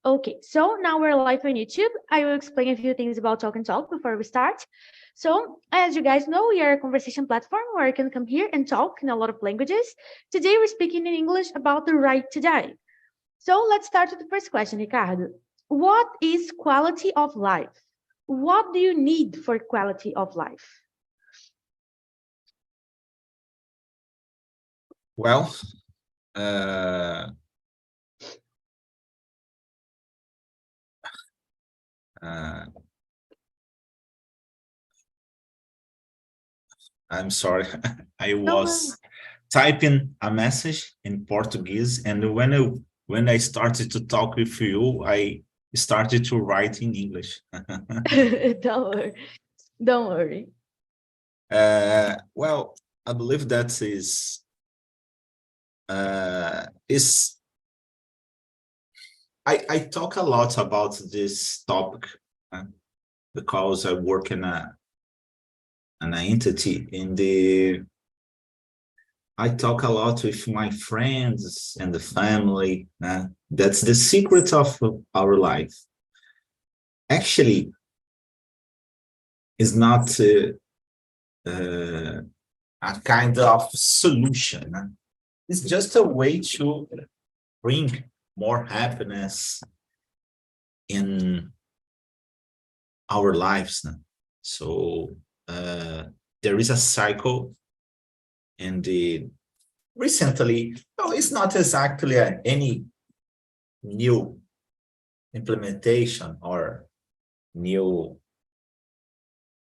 Okay, so now we're live on YouTube. I will explain a few things about Talk and Talk before we start. So, as you guys know, we are a conversation platform where you can come here and talk in a lot of languages. Today, we're speaking in English about the right to die. So, let's start with the first question, Ricardo. What is quality of life? What do you need for quality of life? Well, uh, I'm sorry, I Don't worry. was typing a message in Portuguese, and when I started to talk with you, I started to write in English. Don't worry. Don't worry. Well, I believe that is I talk a lot about this topic because I work in an entity I talk a lot with my friends and the family. That's the secret of our life. Actually, is not a kind of solution. It's just a way to bring more happiness in our lives. So there is a cycle, and recently, no, it's not exactly any new implementation or new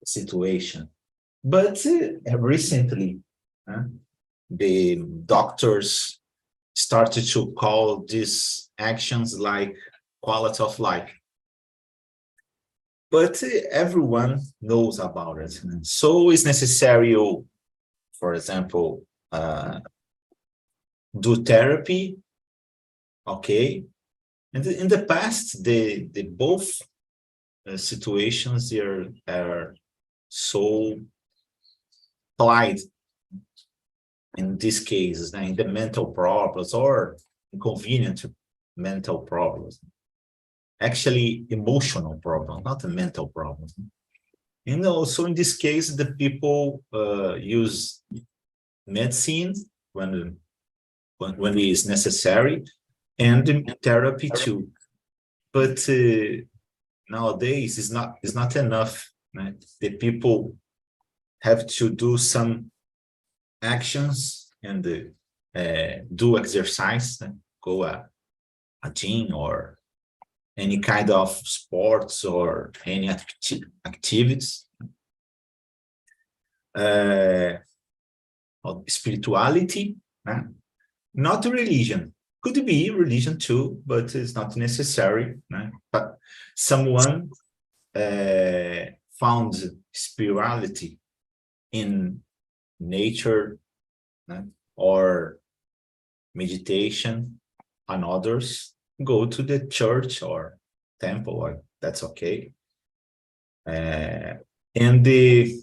situation, but recently, the doctors started to call these actions like quality of life. But everyone knows about it. So it's necessary, for example, do therapy, okay? And in the past, the both situations are so applied in these cases, in the mental problems or inconvenient mental problems. Actually, emotional problems, not a mental problem. And also in this case, the people use medicine when it is necessary, and therapy too. But nowadays it's not enough. Right? The people have to do some actions and do exercise, go a gym or any kind of sports or any activities. Spirituality, not religion. Could be religion too, but it's not necessary. But someone found spirituality in nature or meditation, and others go to the church or temple, or that's okay. And the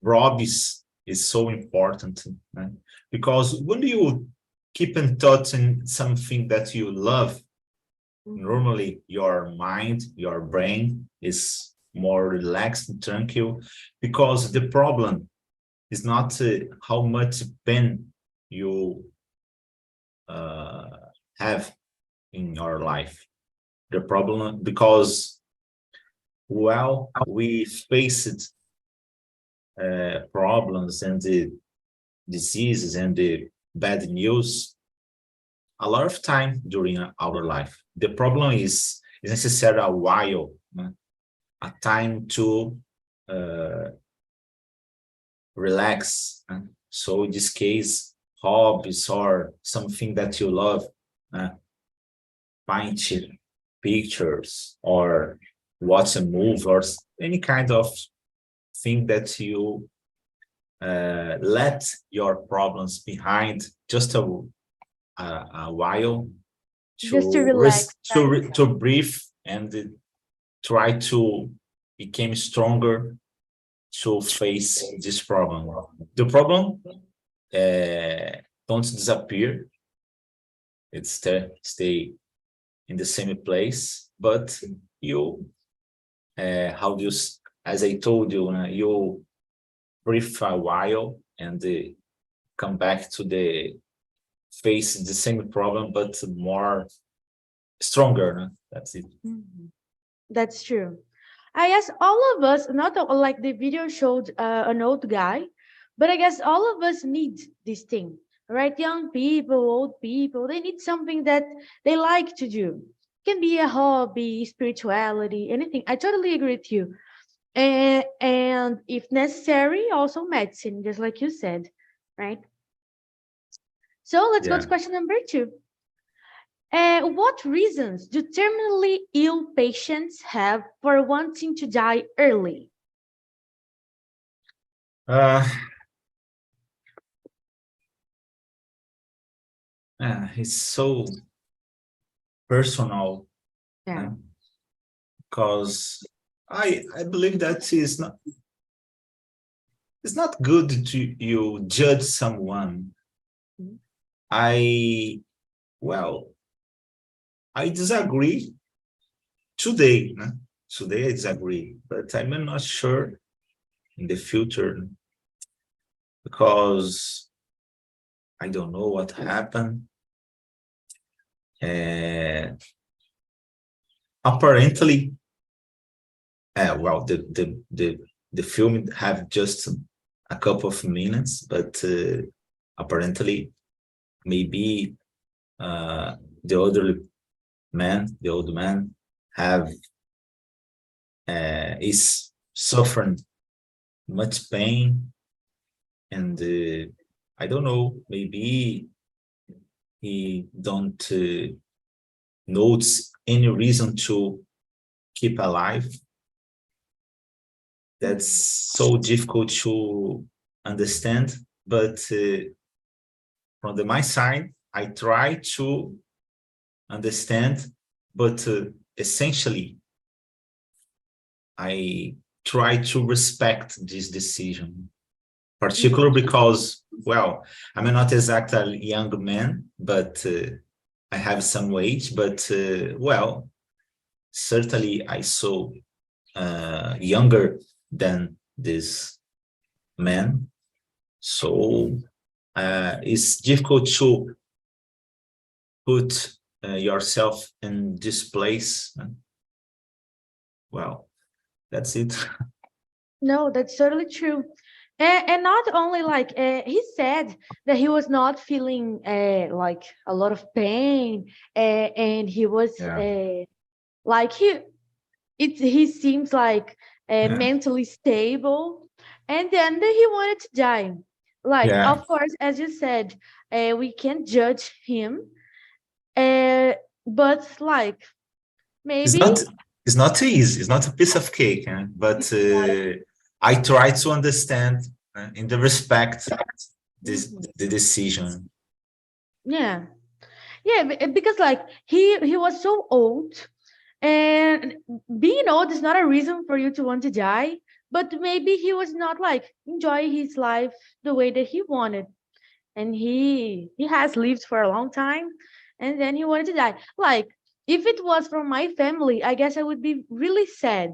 hobbies is so important, right? Because when you keep in touch in something that you love, normally your mind, your brain is more relaxed and tranquil, because the problem is not how much pain you have in your life. The problem, because while we faced problems and the diseases and the bad news a lot of time during our life, the problem is necessary a while, a time to relax. So in this case, hobbies or something that you love, paint pictures or watch a movie or any kind of thing that you let your problems behind just a while Just to relax, right? to breathe and try to become stronger to face this problem. The problem don't disappear. It's stay in the same place, but you, as I told you, you breathe a while and come back to the face the same problem, but more stronger. That's it. That's true. I guess all of us, not like the video showed an old guy, but I guess all of us need this thing, right? Young people, old people, they need something that they like to do. Can be a hobby, spirituality, anything. I totally agree with you. And if necessary, also medicine, just like you said, right? So let's go to Yeah. question number 2. What reasons do terminally ill patients have for wanting to die early? It's so personal, Yeah. because I believe that it's not good to you judge someone. Mhm. I disagree today. Today I disagree, but I'm not sure in the future, because I don't know what happened. Apparently, the film have just a couple of minutes, but apparently maybe the old man have is suffering much pain, and I don't know, maybe he don't notice any reason to keep alive. That's so difficult to understand, but from my side, I try to understand, but essentially, I try to respect this decision, particularly because, well, I'm not exactly a young man, but I have some age, but well, certainly I saw younger than this man. So it's difficult to put yourself in this place. Well, that's it. No, that's totally true. And not only like he said that he was not feeling like a lot of pain, and he was Yeah. like he seems like Yeah. mentally stable, and then he wanted to die. Like, Yeah. of course, as you said, we can't judge him, uh, but like It's maybe not it's not easy. It's not a piece of cake, but I try to understand in the respect this Mhm. the decision. Yeah, yeah, because like he was so old, and being old is not a reason for you to want to die, but maybe he was not like enjoy his life the way that he wanted, and he has lived for a long time, and then he wanted to die. Like, if it was from my family, I guess I would be really sad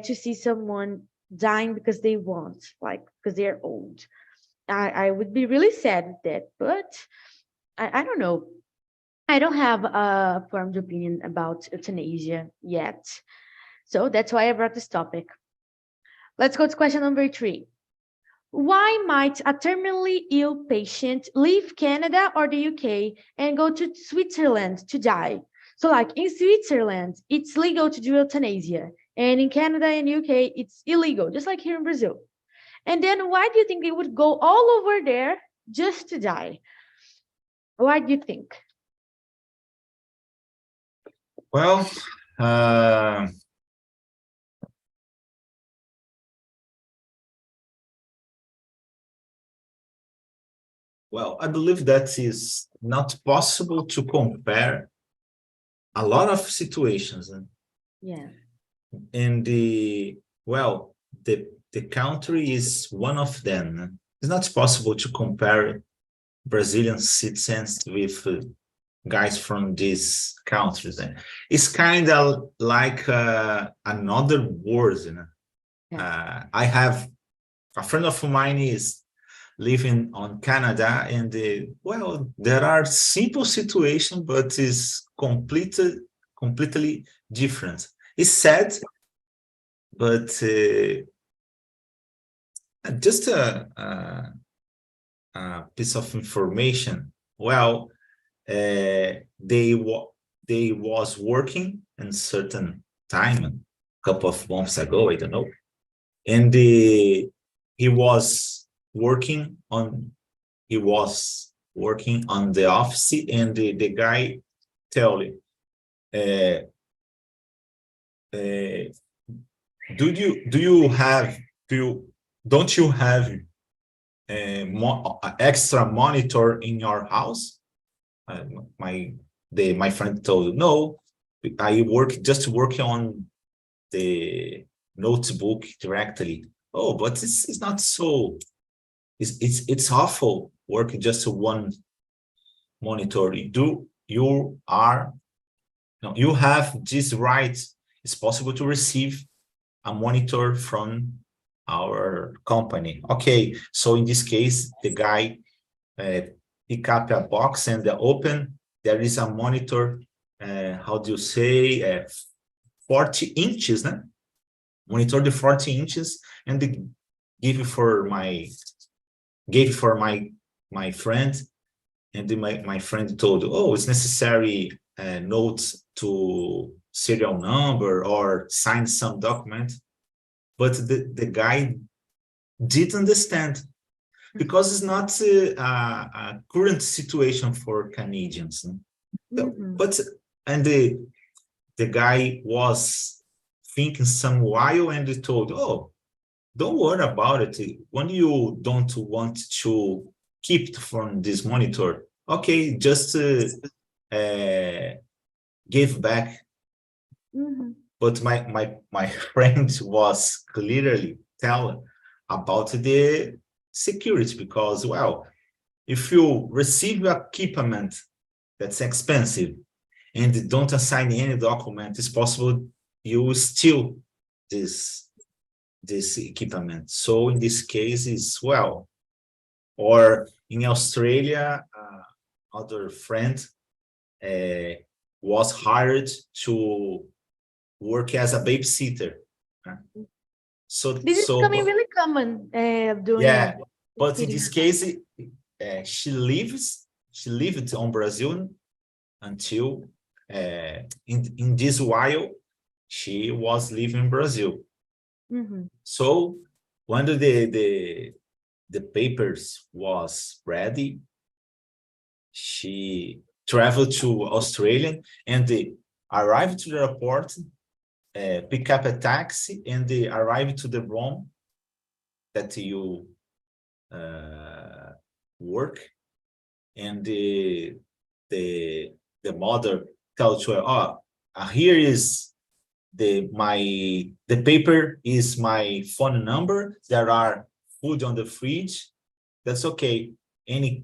to see someone dying because they want, like, because they're old. I would be really sad with that, but I don't know. I don't have a formed opinion about euthanasia yet. So that's why I brought this topic. Let's go to question number 3. Why might a terminally ill patient leave Canada or the UK and go to Switzerland to die? So, like in Switzerland, it's legal to do euthanasia, and in Canada and UK, it's illegal, just like here in Brazil. And then why do you think they would go all over there just to die? Why do you think? Well, uh, I believe that is not possible to compare a lot of situations. Yeah. And the country is one of them. It's not possible to compare Brazilian citizens with guys from these countries. It's kind of like another world, you know. Yeah. I have a friend of mine is living on Canada, and well, there are simple situations, but it's completely different. It's sad, but just a piece of information. Well, they was working in certain time, a couple of months ago, I don't know, and he was working on he was working on the office, and the guy tell me, uh, uh, do you have do you don't you have extra monitor in your house? Uh, my friend told, no, I just working on the notebook directly. Oh, but it's not so. It's awful working just one monitor. You have this right. It's possible to receive a monitor from our company. Okay, so in this case, the guy pick up a box and open. There is a monitor. How do you say? 40 inches, né? Monitor the 40 inches, and give for my gave for my friend, and my friend told, oh, it's necessary notes to serial number or sign some document, but the guy didn't understand, because it's not a current situation for Canadians. But and the guy was thinking some while, and he told, oh, don't worry about it. When you don't want to keep it from this monitor, okay, just give back. But my friend was clearly telling about the security, because, well, if you receive equipment that's expensive and don't assign any document, it's possible you steal this equipment. So in this case, is, well, or in Australia, other friend was hired to work as a babysitter. So This is becoming really common. Yeah, but in this case, she lived on Brazil until in this while she was living in Brazil. So when the papers was ready, she traveled to Australia and arrived to the airport, pick up a taxi, and arrived to the room that you work, and the mother tells her, oh, here is the paper is my phone number. There are food on the fridge. That's okay. Any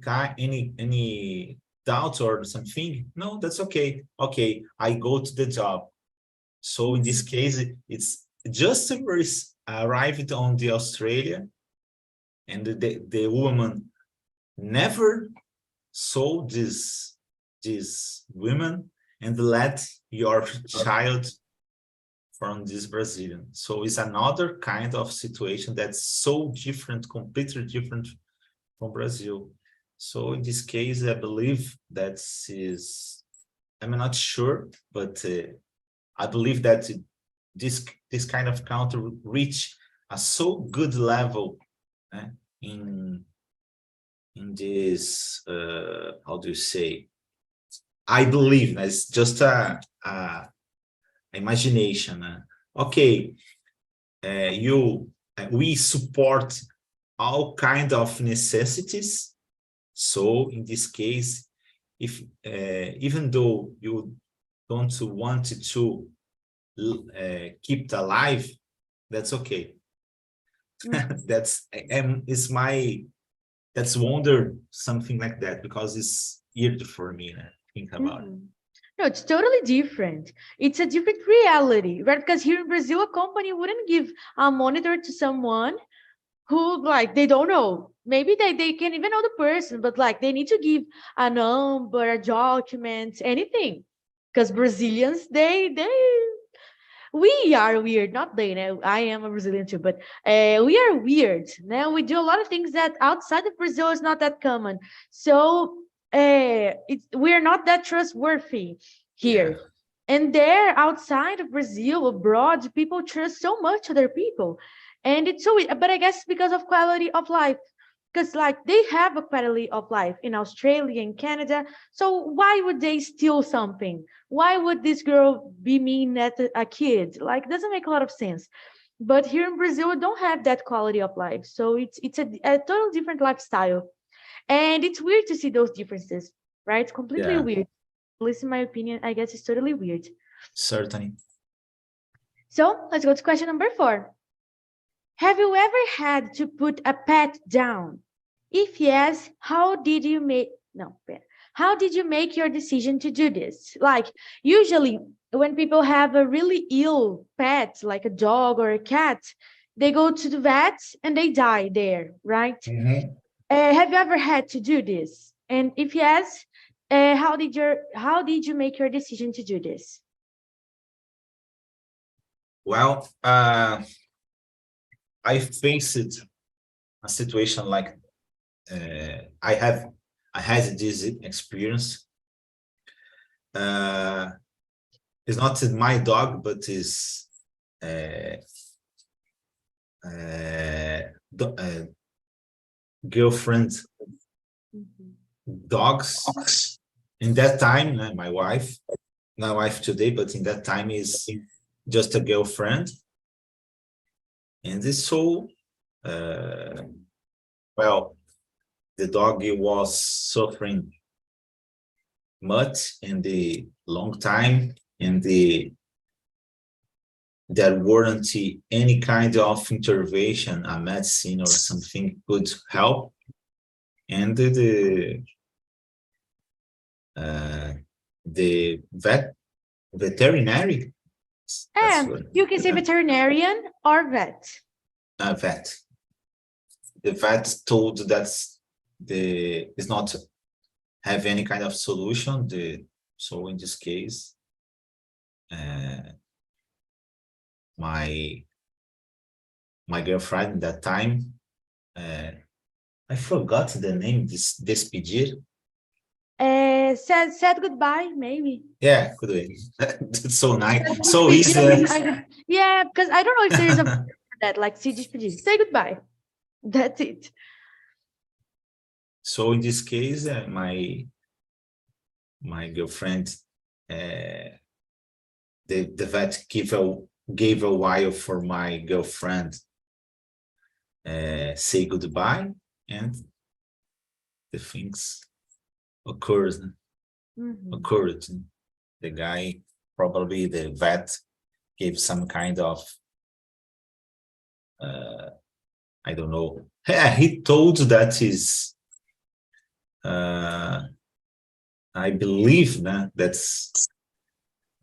doubt or something? No, that's okay. Okay, I go to the job. So in this case, it's just arrived on the Australia, and the woman never saw this women and let your child from this Brazilian. So it's another kind of situation that's so different, completely different from Brazil. So in this case, I believe that is, I'm not sure, but I believe that this kind of country reach a so good level in this, how do you say? I believe it's just a imagination. Okay, we support all kind of necessities. So in this case, if even though you don't want to keep it alive, that's okay. That's wonder something like that, because it's weird for me. think about it. No, it's totally different. It's a different reality, right? Because here in Brazil, a company wouldn't give a monitor to someone who, like, they don't know. Maybe they can even know the person, but like they need to give a number, a document, anything. Because Brazilians, we are weird, not they. Know, I am a Brazilian too, but we are weird. Now we do a lot of things that outside of Brazil is not that common. So we're not that trustworthy Yeah, here. And there, outside of Brazil, abroad, people trust so much other people, and it's so. But I guess because of quality of life, because like they have a quality of life in Australia and Canada. So why would they steal something? Why would this girl be mean at a kid? Like, it doesn't make a lot of sense. But here in Brazil, we don't have that quality of life. So it's a total different lifestyle. And it's weird to see those differences, right? It's completely yeah, weird. At least in my opinion, I guess it's totally weird. certainly. So let's go to question number 4. Have you ever had to put a pet down? If yes, how did you make no, how did you make your decision to do this? Like, usually when people have a really ill pet, like a dog or a cat, they go to the vet and they die there, right? Mhm. Have you ever had to do this? And if yes, how did you make your decision to do this? Well, I faced a situation like I had this experience. It's not my dog, but is uh, girlfriend Mhm. dogs. In that time, my wife today, but in that time is just a girlfriend, and this so well, the dog was suffering much in the long time, and there weren't any kind of intervention, a medicine or something could help, and the veterinary, that's what You can say veterinarian or vet. vet. The vet told that the is not have any kind of solution. So in this case, my girlfriend at that time, I forgot the name. Despedir. Said goodbye, maybe. Yeah, could be. It's so nice, Said so despedir, easy. yeah, because I don't know if there is a word for that, like se despedir. Say goodbye. That's it. So in this case, my girlfriend, the vet gave a while for my girlfriend say goodbye, and the things occurs Mhm. occurred. The guy, probably the vet, gave some kind of I don't know. Yeah, he told that is I believe that's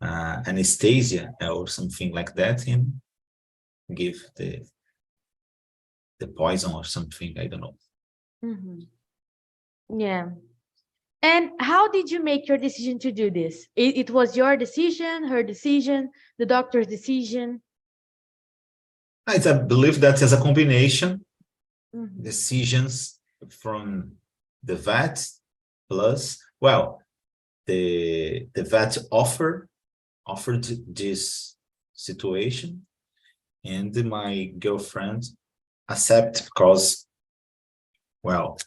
anesthesia or something like that, and give the poison or something. I don't know. Mhm. Yeah. And how did you make your decision to do this? It was your decision, her decision, the doctor's decision. I believe that as a combination Mhm. decisions from the vet plus, well, the vet offered this situation, and my girlfriend accept because, well,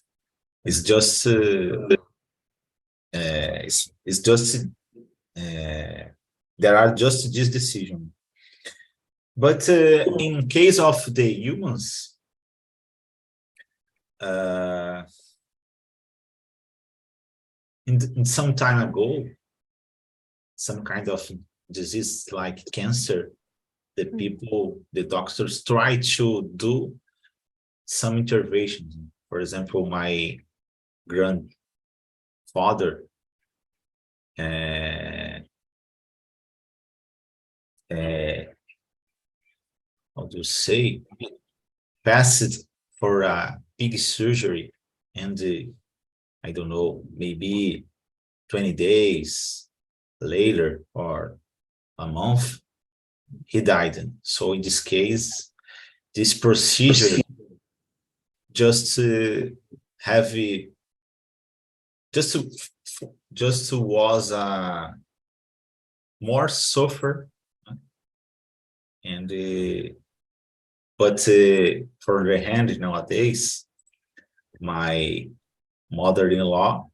it's just it's just there are just this decision. But in case of the humans, uh, in some time ago, some kind of disease like cancer, Mhm. the doctors try to do some interventions. For example, my grandfather uh, how do you say, passed for a big surgery, and I don't know, maybe 20 days later or a month, he died. So in this case, this procedure just have just was more suffer, and but for the hand nowadays, my mother-in-law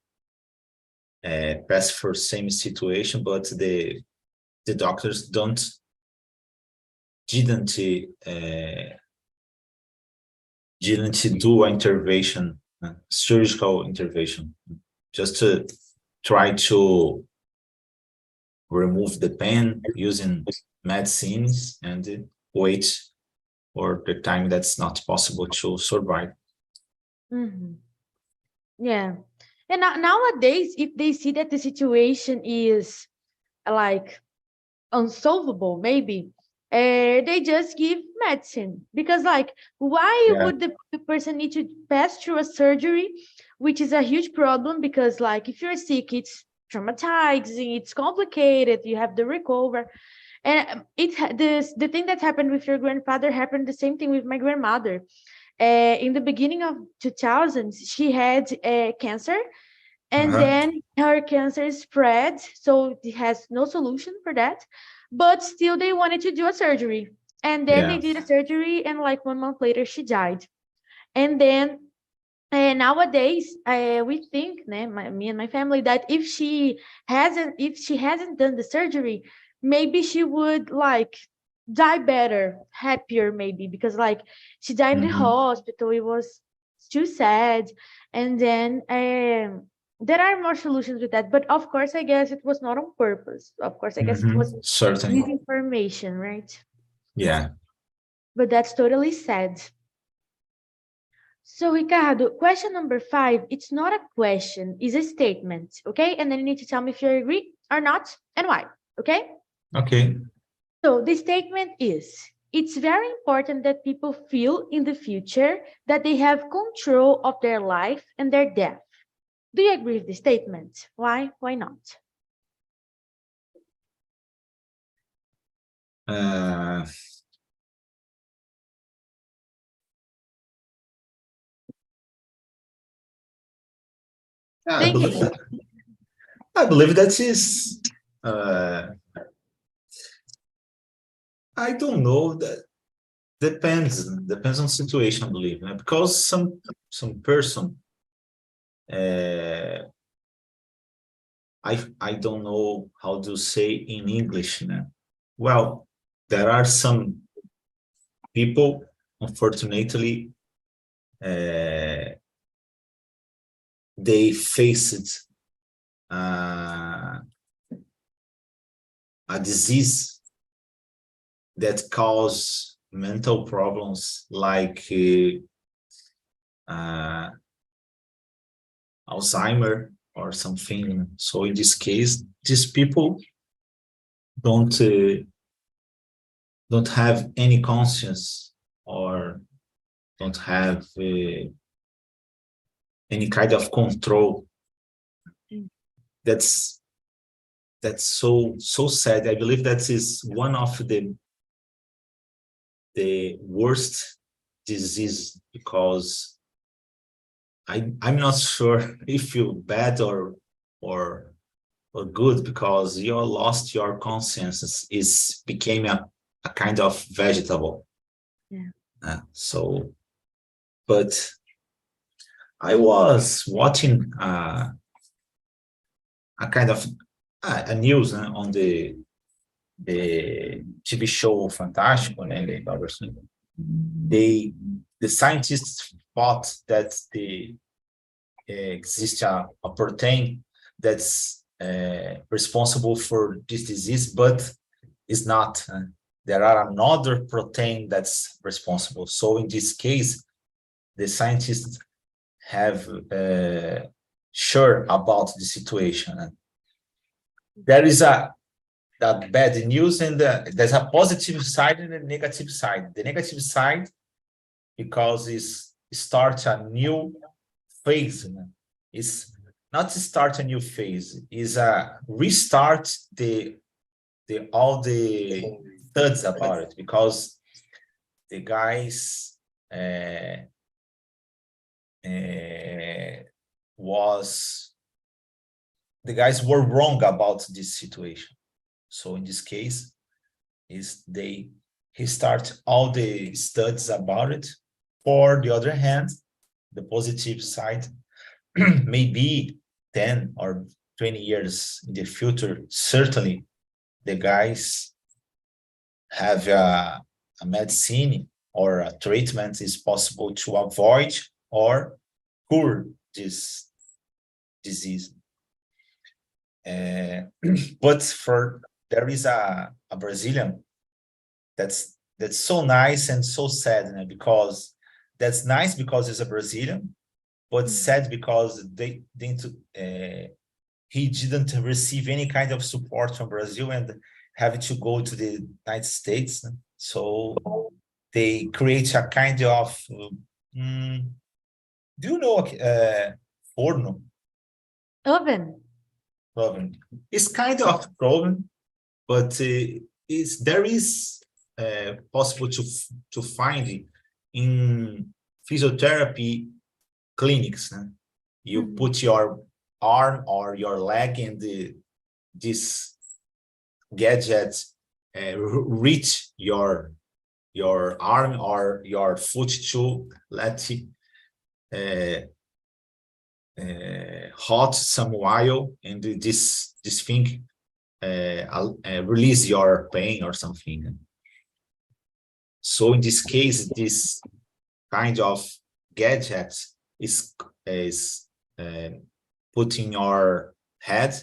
passed for same situation, but the doctors didn't do intervention, surgical intervention, just to try to remove the pain using medicines and wait for the time that's not possible to survive. Yeah. And nowadays, if they see that the situation is like unsolvable, maybe they just give medicine, because like, why Yeah. would the person need to pass through a surgery, which is a huge problem, because like if you're sick, it's traumatizing, it's complicated, you have to recover. And the thing that happened with your grandfather happened the same thing with my grandmother. In the beginning of 2000s, she had cancer, and then her cancer spread, so it has no solution for that, but still they wanted to do a surgery, and then they Yeah. did a surgery, and like 1 month later she died. And then nowadays we think, me and my family, that if she hasn't done the surgery, maybe she would like die better, happier, maybe, because like she died in the hospital, it was too sad. And then there are more solutions with that, but of course I guess it was not on purpose. Of course I guess it was Certainly. misinformation, right? Yeah. But that's totally sad. So, Ricardo, question number 5, it's not a question, it's a statement, okay? And then you need to tell me if you agree or not and why, okay? Okay. So, the statement is, it's very important that people feel in the future that they have control of their life and their death. Do you agree with the statement? Why? Why not? I believe that is. I don't know. That depends on situation. I believe, because some person. I don't know how to say in English. Well, there are some people, unfortunately, they faced a disease that cause mental problems like Alzheimer or something. So in this case, these people don't have any conscience, or don't have any kind of control. That's so sad. I believe that is one of the worst disease, because I'm not sure if you're bad or good, because you lost your conscience, is became a kind of vegetable. Yeah. So, but I was watching a kind of a news on the TV show Fantástico, the scientists thought that exists a protein that's responsible for this disease, but is not. There are another protein that's responsible. So in this case, the scientists have sure about the situation. there is a that bad news, and there's a positive side and a negative side. The negative side, because it's start a new phase. It's not to start a new phase, is a restart the all the studs about it, because the guys was the guys were wrong about this situation. So in this case, is he start all the studies about it. For the other hand, the positive side, maybe 10 or 20 years in the future, certainly the guys have a medicine or a treatment is possible to avoid or cure this disease. But for there is a Brazilian that's so nice and so sad, because that's nice because he's a Brazilian, but sad because he didn't receive any kind of support from Brazil and have to go to the United States. So they create a kind of do you know forno? Oven. Oven. It's kind of oven, but there is possible to find in physiotherapy clinics. You put your arm or your leg in this gadget, reach your arm or your foot to let it hot some while, and this thing release your pain or something. So in this case, this kind of gadget is put in your head.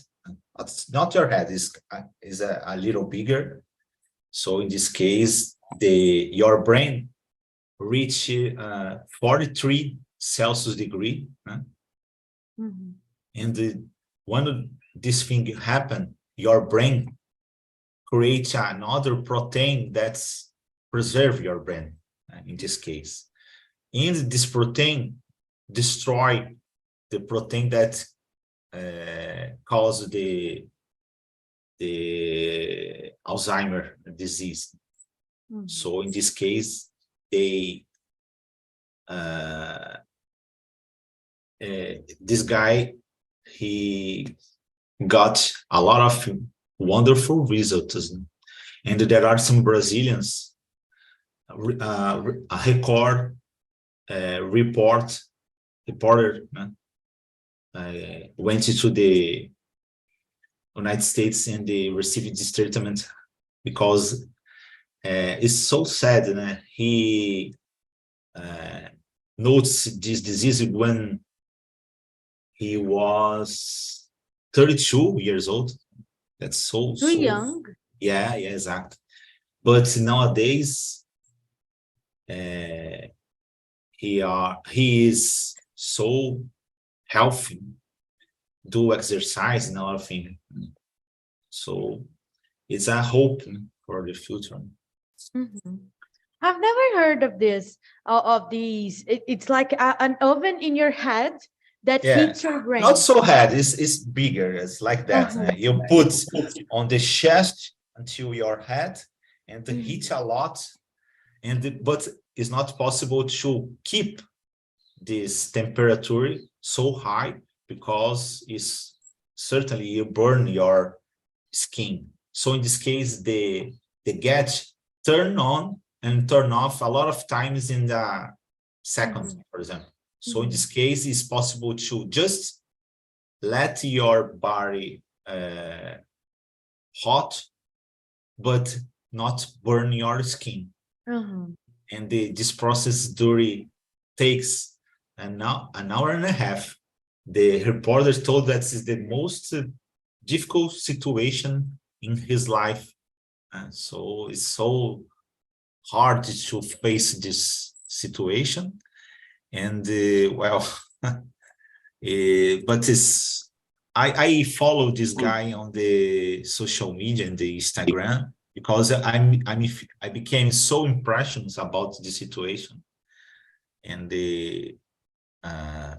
It's not your head, is a little bigger. So in this case, your brain reach 43 Celsius degree. And when this thing happen, your brain creates another protein that's preserve your brain, in this case. And this protein destroy the protein that cause the Alzheimer disease. So in this case, this guy, he got a lot of wonderful results. And there are some Brazilians, a reporter went to the United States and they received this treatment, because it's so sad. And he noticed this disease when he was 32 years old. That's so young. Yeah, exactly. But nowadays, he is so healthy, do exercise and all of things. So it's a hope for the future. I've never heard of this, of these. It's like an oven in your head that heats your brain. Not so head, it's bigger. It's like that. You put on the chest until your head and heat a lot, but it's not possible to keep this temperature so high, because it's certainly you burn your skin. So in this case, the gadget turn on and turn off a lot of times in the seconds, for example. So in this case, it's possible to just let your body hot, but not burn your skin. And this process takes an hour and a half. The reporter told that is the most difficult situation in his life. So it's so hard to face this situation. And but it's I follow this guy on the social media and the Instagram because I became so impressions about the situation, and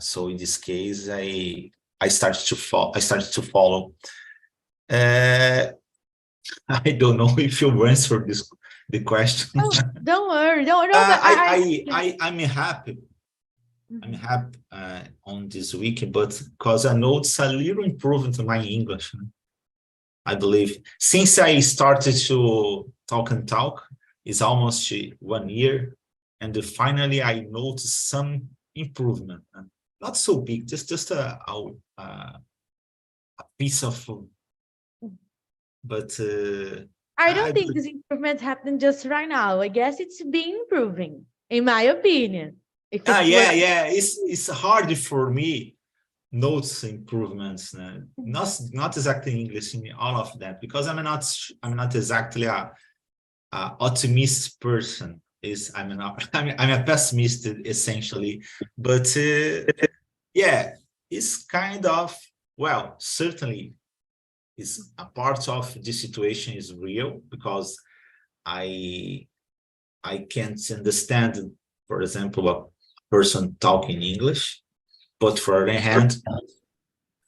so in this case I started to follow. I don't know if you answered the question. Oh, don't worry, don't. No, but I'm happy. I'm happy on this week, but because I noticed a little improvement in my English. I believe since I started to talk and talk, it's almost 1 year, and finally I noticed some improvement. Not so big, just a piece of, but I don't think this improvement happened just right now. I guess it's been improving, in my opinion. If it's yeah, it's hard for me notes improvements, not exactly English in all of that, because I'm not exactly a optimist person. I'm a pessimist essentially, but yeah, it's kind of, well, certainly is a part of the situation is real, because I can't understand, for example, a person talking English, but for the other hand,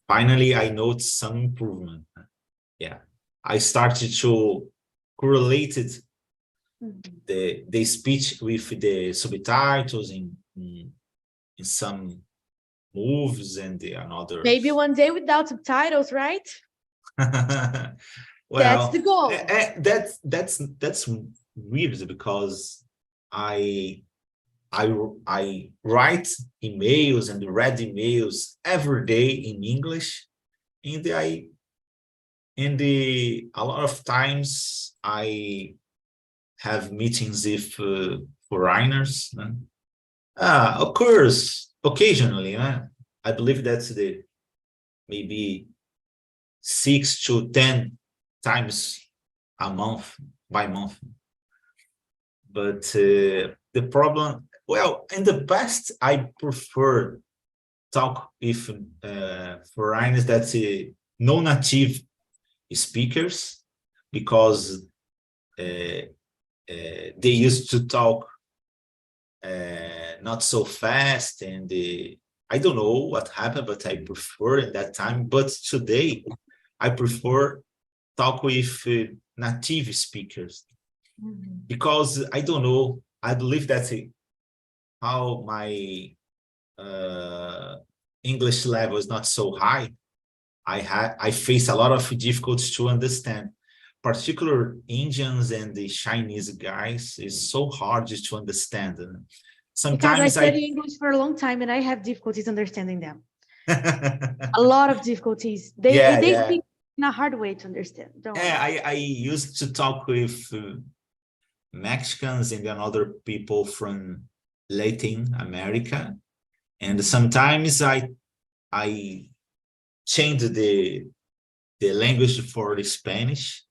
finally I noticed some improvement. Yeah, I started to correlate it, the speech with the subtitles in some movies and the another. maybe one day without subtitles, right? Well, that's the goal. That's weird, because I write emails and read emails every day in English, and a lot of times I have meetings with foreigners. Occurs occasionally. I believe that's maybe 6 to 10 times a month, by month. But the problem, well, in the past, I prefer talk with foreigners that no native speakers, because they used to talk not so fast, and I don't know what happened, but I prefer at that time. But today, I prefer talk with native speakers, because I don't know. I believe that's how my English level is not so high. I face a lot of difficulties to understand. Particular Indians and the Chinese guys is so hard to understand. Sometimes because I study English for a long time and I have difficulties understanding them. A lot of difficulties. They speak in a hard way to understand. I used to talk with Mexicans and other people from Latin America, and sometimes I changed the language for the Spanish.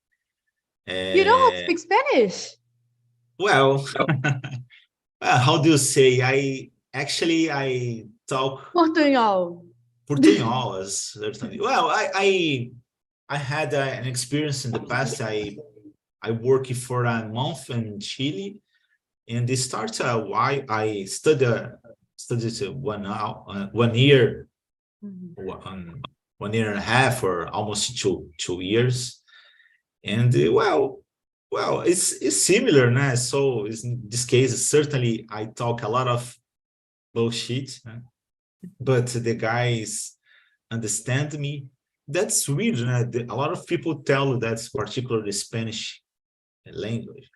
You know how to speak Spanish? Well, how do you say? I talk Portunhol. Portunhol, certainly. Well, I had an experience in the past. I worked for a month in Chile, and it started why I studied 1 year, 1 year and a half, or almost 2 years. And well, it's similar, nah? So in this case, certainly I talk a lot of bullshit, but the guys understand me. That's weird. A lot of people tell that's particularly Spanish language,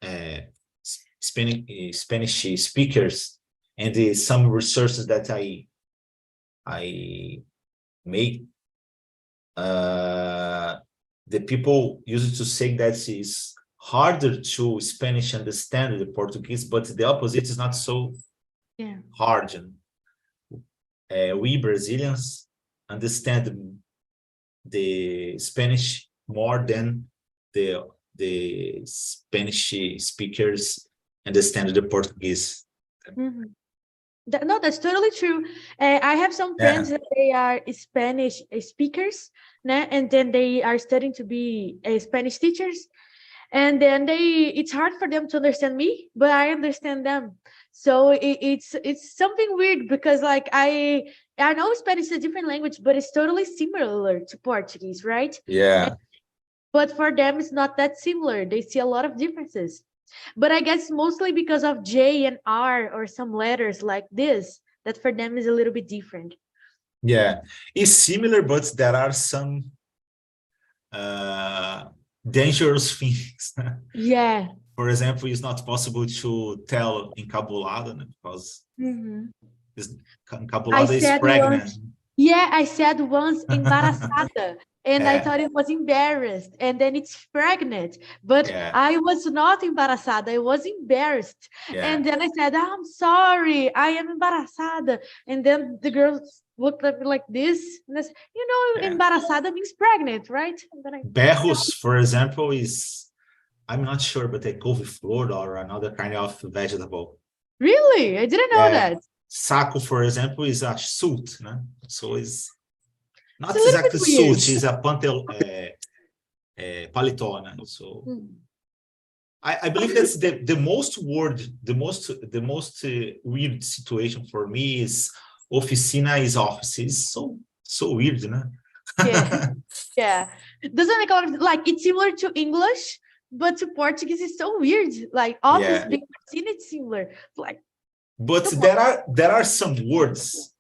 Spanish speakers, and some researches that I make. The people used to say that it's harder to Spanish understand the Portuguese, but the opposite is not so hard. We Brazilians understand the Spanish more than the Spanish speakers understand the Portuguese. No, that's totally true. I have some Yeah. friends that they are Spanish speakers, né? And then they are studying to be Spanish teachers. And then it's hard for them to understand me, but I understand them. So it's something weird because like I know Spanish is a different language, but it's totally similar to Portuguese, right? Yeah. But for them, it's not that similar. They see a lot of differences. But I guess mostly because of J and R or some letters like this, that for them is a little bit different. Yeah. It's similar, but there are some dangerous things. Yeah. For example, it's not possible to tell encabulado, né? Because I encabulado is said pregnant. once, yeah, I said once embarazada, and I Yeah. thought it was embarrassed, and then it's pregnant. But Yeah. I was not embarazada, I was embarrassed. Yeah. And then I said, I'm sorry, I am embarazada. And then the girl looked at me like this, and I said, Yeah. embarazada means pregnant, right? And then Berros, for example, is, I'm not sure, but a couve-flor or another kind of vegetable. Really? I didn't know that. Saco, for example, is a suit, né? So it's not It's a little exactly bit weird. suit, it's a paletó, né? So I believe that's the most weird situation for me is oficina is office. It's so weird, né? Yeah. Yeah. Doesn't make a lot of, like, it's similar to English, but to Portuguese it's so weird. Like office being seen, it's similar. Like, but there are some words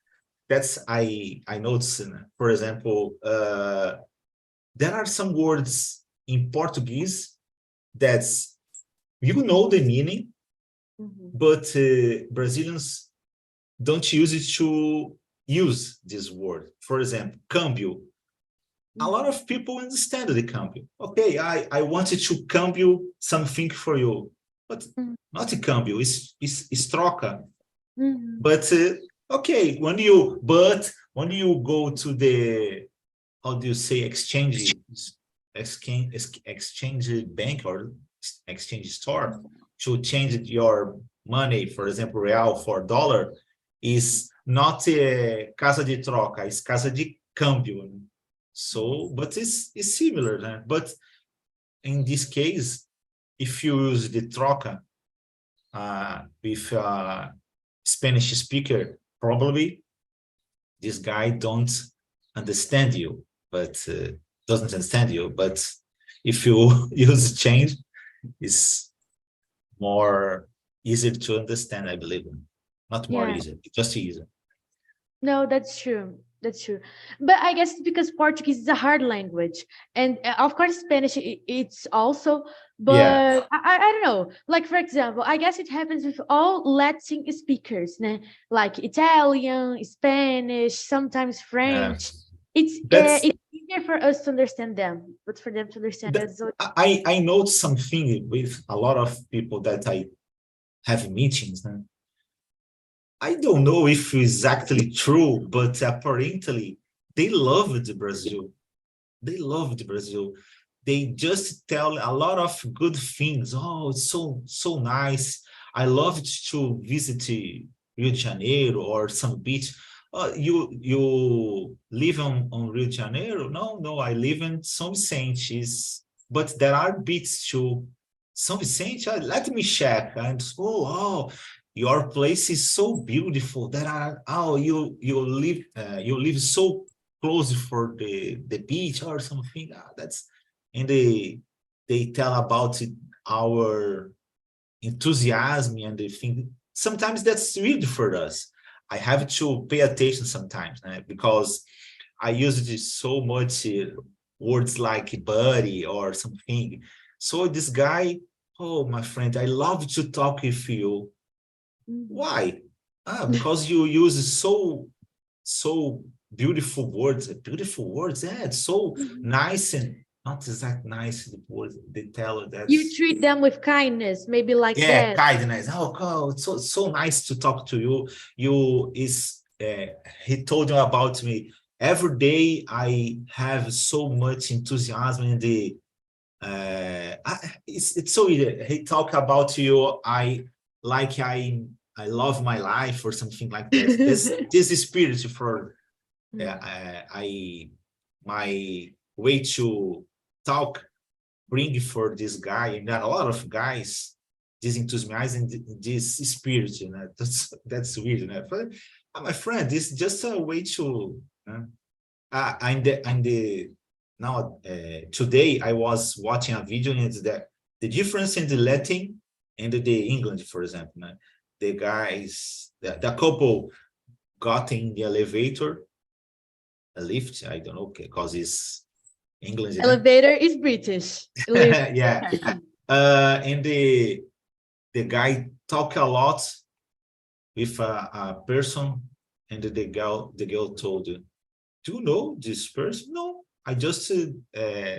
that's I noticed. For example, there are some words in Portuguese that's you know the meaning, but Brazilians don't use it to use this word. For example, câmbio. A lot of people understand the câmbio. Okay, I wanted to câmbio something for you, but not a câmbio, it's troca. But okay, when you go to the, how do you say, exchange bank or exchange store to change your money, for example, real for dollar, is not a casa de troca, it's casa de câmbio. So, but it's similar, né? But in this case, if you use the troca with a Spanish speaker, probably this guy don't understand you, but doesn't understand you. But if you use change, it's more easier to understand, I believe. Not more easy, just easier. No, that's true. That's true. But I guess it's because Portuguese is a hard language. And of course, Spanish, it's also, but I don't know. Like, for example, I guess it happens with all Latin speakers, né? Like Italian, Spanish, sometimes French. It's easier for us to understand them, but for them to understand us. I know something with a lot of people that I have meetings, né? I don't know if it's exactly true, but apparently they loved Brazil. They loved Brazil. They just tell a lot of good things. Oh, it's so nice. I loved to visit Rio de Janeiro or some beach. You live on Rio de Janeiro? No, I live in São Vicente. But there are beaches to São Vicente. Let me check. And your place is so beautiful. You live so close for the beach or something. And they tell about our enthusiasm and they think sometimes that's weird for us. I have to pay attention sometimes because I use so much words like buddy or something. So this guy, oh my friend, I love to talk with you. Why? Because you use so beautiful words. Beautiful words, it's so nice and not exact nice. The words they tell that you treat them with kindness, maybe like that. Kindness. Oh, it's so nice to talk to you. He told you about me. Every day I have so much enthusiasm and it's so easy. He talk about you. I I love my life or something like that. This spirit for my way to talk bring for this guy, and a lot of guys, this enthusiasm and this spirit, that's weird. But my friend, this is just a way to now today I was watching a video, and it's that the difference in the Latin and the English, for example. The guys, the couple got in the elevator, a lift, I don't know, because it's English. Elevator is British. Yeah. And the guy talk a lot with a person, and the girl told, do you know this person? No, I just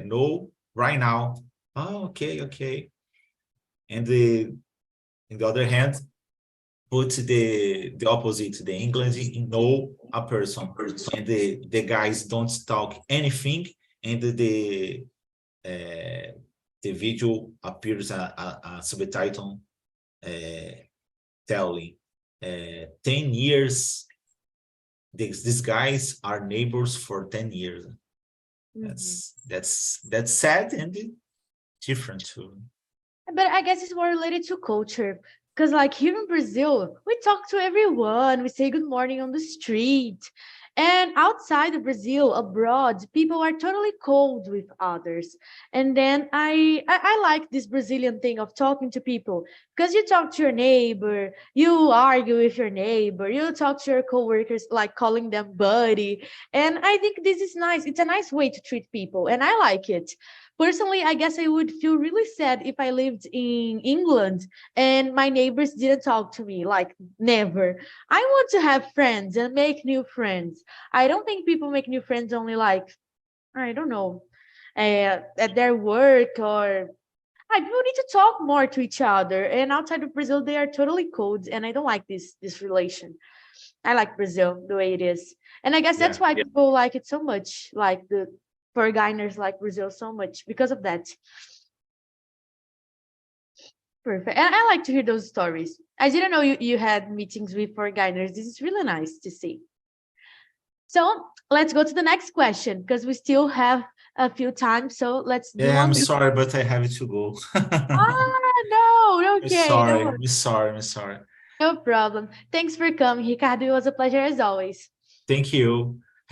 know right now. Oh, okay. And in the other hand, put the opposite, the English, know a person, and the guys don't talk anything, and the video appears a subtitle telling 10 years. These guys are neighbors for 10 years. That's sad and different too. But I guess it's more related to culture. Because like here in Brazil, we talk to everyone. We say good morning on the street. And outside of Brazil, abroad, people are totally cold with others. And then I like this Brazilian thing of talking to people. Because you talk to your neighbor, you argue with your neighbor, you talk to your coworkers, like calling them buddy. And I think this is nice. It's a nice way to treat people. And I like it. Personally, I guess I would feel really sad if I lived in England and my neighbors didn't talk to me, like never. I want to have friends and make new friends. I don't think people make new friends only like, I don't know, at their work or people need to talk more to each other. And outside of Brazil, they are totally cold, and I don't like this relation. I like Brazil the way it is, and I guess that's why people like it so much, like the foreigners like Brazil so much because of that. Perfect. And I like to hear those stories. I didn't know you had meetings with foreigners. This is really nice to see. So let's go to the next question because we still have a few times. So let's do I'm sorry, but I have to go. No, okay. I'm sorry. No problem. Thanks for coming, Ricardo. It was a pleasure as always. Thank you.